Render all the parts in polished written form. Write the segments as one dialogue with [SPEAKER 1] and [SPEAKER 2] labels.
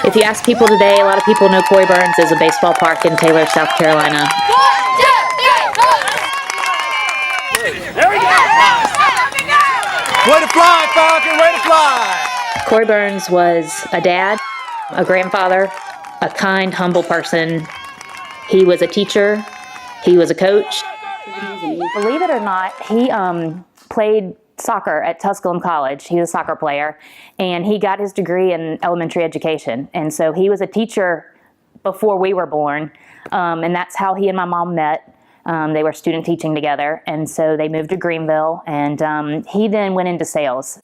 [SPEAKER 1] If you ask people today, a lot of people know Coy Burns as a baseball park in Taylor, South Carolina.
[SPEAKER 2] 1, 2, 3, 4. There we go.
[SPEAKER 3] Way to fly, Falcon, way to fly.
[SPEAKER 1] Coy Burns was a dad, a grandfather, a kind, humble person. He was a teacher. He was a coach. Believe it or not, he played soccer at Tusculum College. He was a soccer player, and he got his degree in elementary education. And so he was a teacher before we were born, and that's how he and my mom met. They were student teaching together, and so they moved to Greenville, and he then went into sales.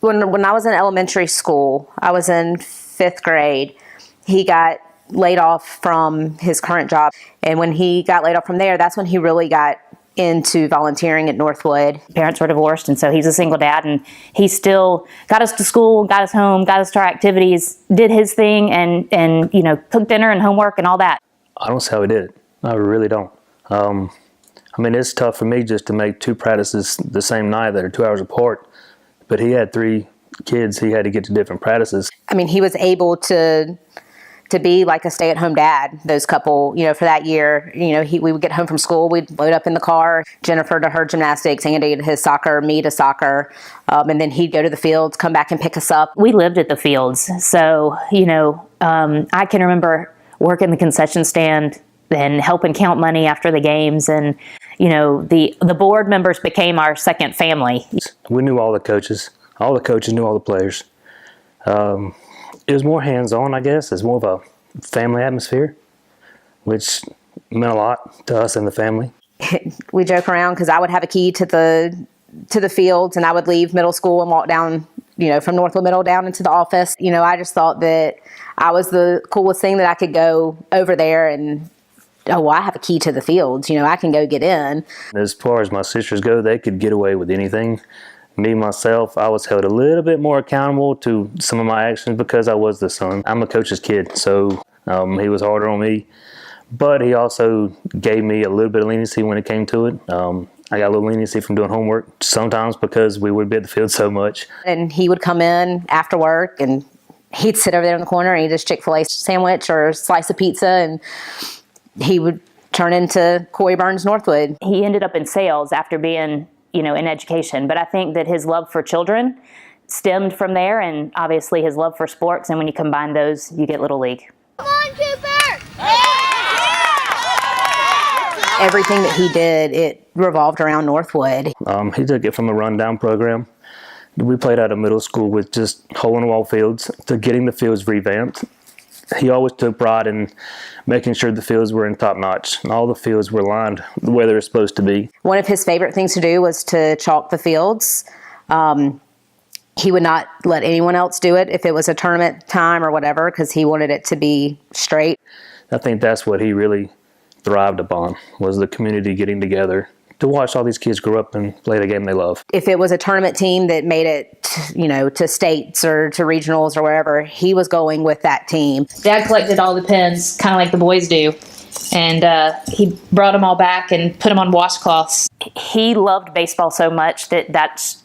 [SPEAKER 4] When I was in elementary school, I was in 5th grade, he got laid off from his current job. And when he got laid off from there, that's when he really got into volunteering at Northwood.
[SPEAKER 1] Parents were divorced, and so he's a single dad, and he still got us to school, got us home, got us to our activities, did his thing, and you know, cooked dinner and homework and all that.
[SPEAKER 5] I don't see how he did it. I really don't. I mean, it's tough for me just to make 2 practices the same night that are 2 hours apart, but he had 3 kids. He had to get to different practices.
[SPEAKER 4] I mean, he was able to be like a stay-at-home dad, those couple, you know, for that year. You know, we would get home from school, we'd load up in the car, Jennifer to her gymnastics, Andy to his soccer, me to soccer, and then he'd go to the fields, come back and pick us up.
[SPEAKER 1] We lived at the fields, so, you know, I can remember working the concession stand and helping count money after the games, and, you know, the board members became our second family.
[SPEAKER 5] We knew all the coaches. All the coaches knew all the players. It was more hands-on, I guess. It's more of a family atmosphere, which meant a lot to us and the family.
[SPEAKER 4] We joke around because I would have a key to the fields, and I would leave middle school and walk down, you know, from Northwood Middle down into the office. You know, I just thought that I was the coolest thing, that I could go over there and, oh, well, I have a key to the fields. You know, I can go get in.
[SPEAKER 5] As far as my sisters go, they could get away with anything. Me, myself, I was held a little bit more accountable to some of my actions because I was the son. I'm a coach's kid, so he was harder on me. But he also gave me a little bit of leniency when it came to it. I got a little leniency from doing homework sometimes because we would be at the field so much.
[SPEAKER 4] And he would come in after work, and he'd sit over there in the corner and eat his Chick-fil-A sandwich or a slice of pizza, and he would turn into Coy Burns Northwood.
[SPEAKER 1] He ended up in sales after being, you know, in education, but I think that his love for children stemmed from there, and obviously his love for sports, and when you combine those, you get Little League.
[SPEAKER 2] Come on, Cooper!
[SPEAKER 4] Everything that he did, it revolved around Northwood.
[SPEAKER 5] He took it from a rundown program. We played out of middle school with just hole-in-the-wall fields to getting the fields revamped. He always took pride in making sure the fields were in top notch and all the fields were lined the way they're supposed to be.
[SPEAKER 4] One of his favorite things to do was to chalk the fields. He would not let anyone else do it if it was a tournament time or whatever, because he wanted it to be straight.
[SPEAKER 5] I think that's what he really thrived upon, was the community getting together to watch all these kids grow up and play the game they love.
[SPEAKER 4] If it was a tournament team that made it, you know, to states or to regionals or wherever, he was going with that team.
[SPEAKER 1] Dad collected all the pins, kind of like the boys do, and he brought them all back and put them on washcloths. He loved baseball so much that's,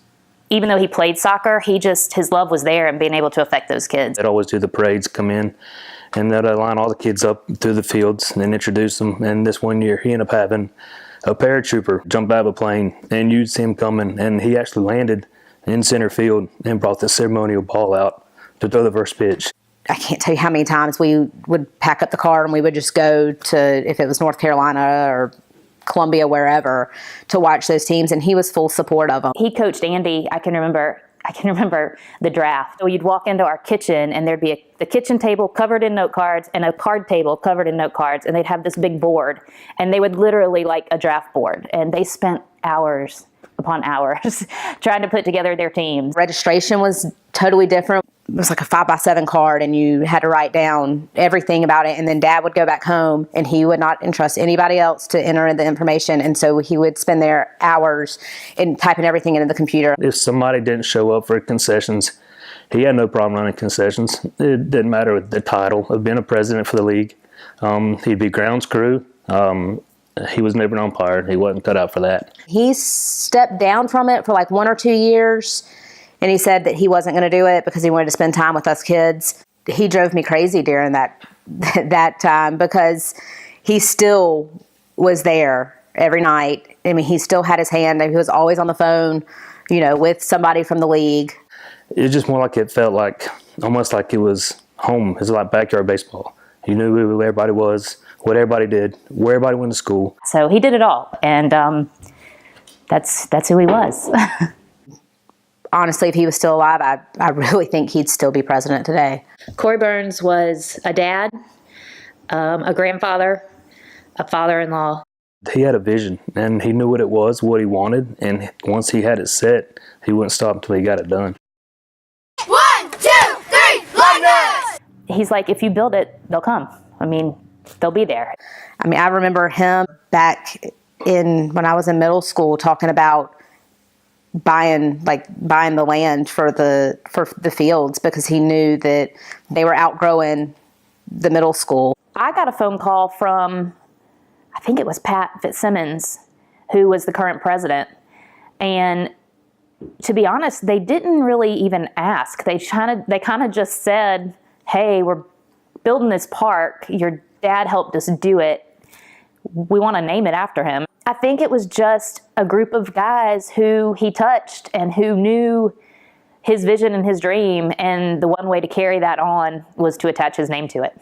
[SPEAKER 1] even though he played soccer, his love was there and being able to affect those kids.
[SPEAKER 5] They'd always do the parades, come in, and they'd line all the kids up through the fields and then introduce them. And this one year, he ended up having a paratrooper jump out of a plane, and you'd see him coming, and he actually landed in center field and brought the ceremonial ball out to throw the first pitch.
[SPEAKER 4] I can't tell you how many times we would pack up the car and we would just go to, if it was North Carolina or Columbia, wherever, to watch those teams, and he was full support of them.
[SPEAKER 1] He coached Andy. I can remember the draft. So you'd walk into our kitchen, and there'd be the kitchen table covered in note cards and a card table covered in note cards, and they'd have this big board, and they would literally like a draft board, and they spent hours upon hours trying to put together their teams.
[SPEAKER 4] Registration was totally different. It was like a 5x7 card, and you had to write down everything about it, and then Dad would go back home and he would not entrust anybody else to enter in the information, and so he would spend there hours in typing everything into the computer.
[SPEAKER 5] If somebody didn't show up for concessions, he had no problem running concessions. It didn't matter the title of being a president for the league. He'd be grounds crew. He was never an umpire. He wasn't cut out for that.
[SPEAKER 4] He stepped down from it for like 1 or 2 years, and he said that he wasn't going to do it because he wanted to spend time with us kids. he drove me crazy during that time, because he still was there every night. I mean, he still had his hand. He was always on the phone, with somebody from the league.
[SPEAKER 5] It was just more like it felt like, almost like it was home. It was like backyard baseball. You knew who everybody was, what everybody did, where everybody went to school.
[SPEAKER 1] So he did it all, and that's who he was.
[SPEAKER 4] Honestly, if he was still alive, I really think he'd still be president today.
[SPEAKER 1] Corey Burns was a dad, a grandfather, a father-in-law.
[SPEAKER 5] He had a vision, and he knew what it was, what he wanted, and once he had it set, he wouldn't stop until he got it done.
[SPEAKER 2] 1, 2, 3, Lightning!
[SPEAKER 1] He's like, if you build it, they'll come. I mean, they'll be there.
[SPEAKER 4] I mean, I remember him back when I was in middle school talking about buying the land for the fields, because he knew that they were outgrowing the middle school.
[SPEAKER 1] I got a phone call from, I think it was Pat Fitzsimmons, who was the current president. And to be honest, they didn't really even ask. They kind of just said, hey, we're building this park. Your dad helped us do it. We want to name it after him. I think it was just a group of guys who he touched and who knew his vision and his dream. And the one way to carry that on was to attach his name to it.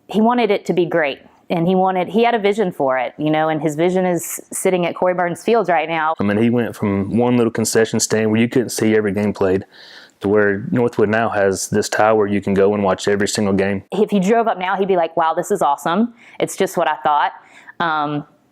[SPEAKER 1] He wanted it to be great. And he had a vision for it, and his vision is sitting at Corey Burns Fields right now.
[SPEAKER 5] I mean, he went from one little concession stand where you couldn't see every game played to where Northwood now has this tower you can go and watch every single game.
[SPEAKER 1] If he drove up now, he'd be like, wow, this is awesome. It's just what I thought.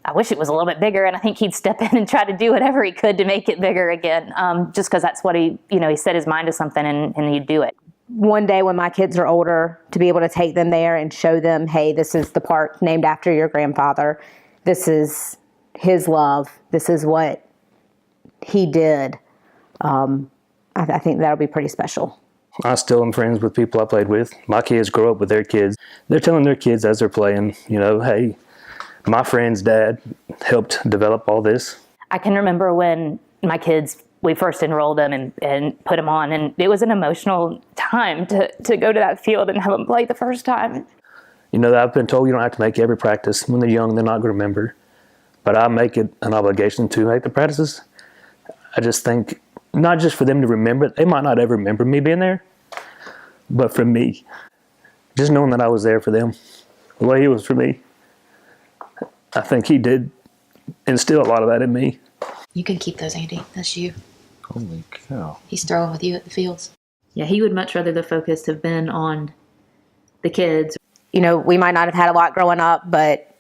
[SPEAKER 1] I wish it was a little bit bigger, and I think he'd step in and try to do whatever he could to make it bigger again, just because that's what he set his mind to something and he'd do it.
[SPEAKER 4] One day when my kids are older, to be able to take them there and show them, hey, this is the park named after your grandfather. This is his love. This is what he did. I think that'll be pretty special.
[SPEAKER 5] I still am friends with people I played with. My kids grow up with their kids. They're telling their kids as they're playing, hey, my friend's dad helped develop all this.
[SPEAKER 1] I can remember when my kids, we first enrolled them and put them on, and it was an emotional time to go to that field and have them play the first time.
[SPEAKER 5] I've been told you don't have to make every practice. When they're young, they're not going to remember. But I make it an obligation to make the practices. I just think, not just for them to remember it. They might not ever remember me being there. But for me, just knowing that I was there for them, the way he was for me, I think he did instill a lot of that in me.
[SPEAKER 6] You can keep those, Andy. That's you.
[SPEAKER 3] Holy cow.
[SPEAKER 6] He's throwing with you at the fields.
[SPEAKER 1] Yeah, he would much rather the focus have been on the kids.
[SPEAKER 4] We might not have had a lot growing up, but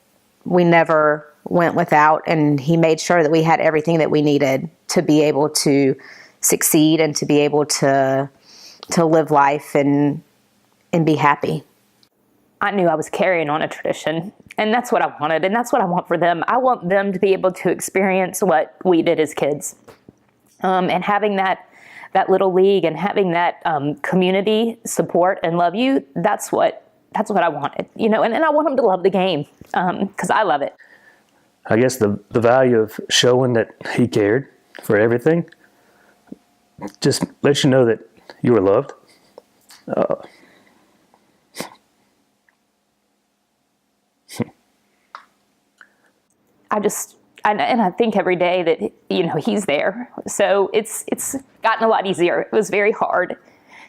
[SPEAKER 4] we never went without, and he made sure that we had everything that we needed to be able to succeed and to be able to live life and be happy.
[SPEAKER 1] I knew I was carrying on a tradition, and that's what I wanted, and that's what I want for them. I want them to be able to experience what we did as kids. And having that little league and having that community support and love you, that's what I wanted, and I want them to love the game because I love it.
[SPEAKER 5] I guess the value of showing that he cared for everything just lets you know that you were loved.
[SPEAKER 1] I think every day that, he's there. So it's gotten a lot easier. It was very hard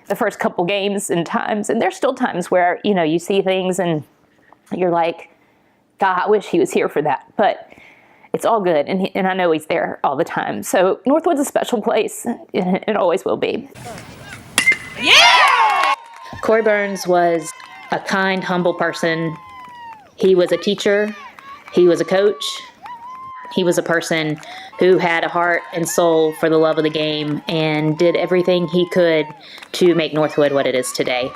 [SPEAKER 1] the first couple games and times. And there's still times where, you see things and you're like, God, I wish he was here for that. But it's all good. And I know he's there all the time. So Northwood's a special place. And it always will be. Yeah! Corey Burns was a kind, humble person. He was a teacher. He was a coach. He was a person who had a heart and soul for the love of the game and did everything he could to make Northwood what it is today.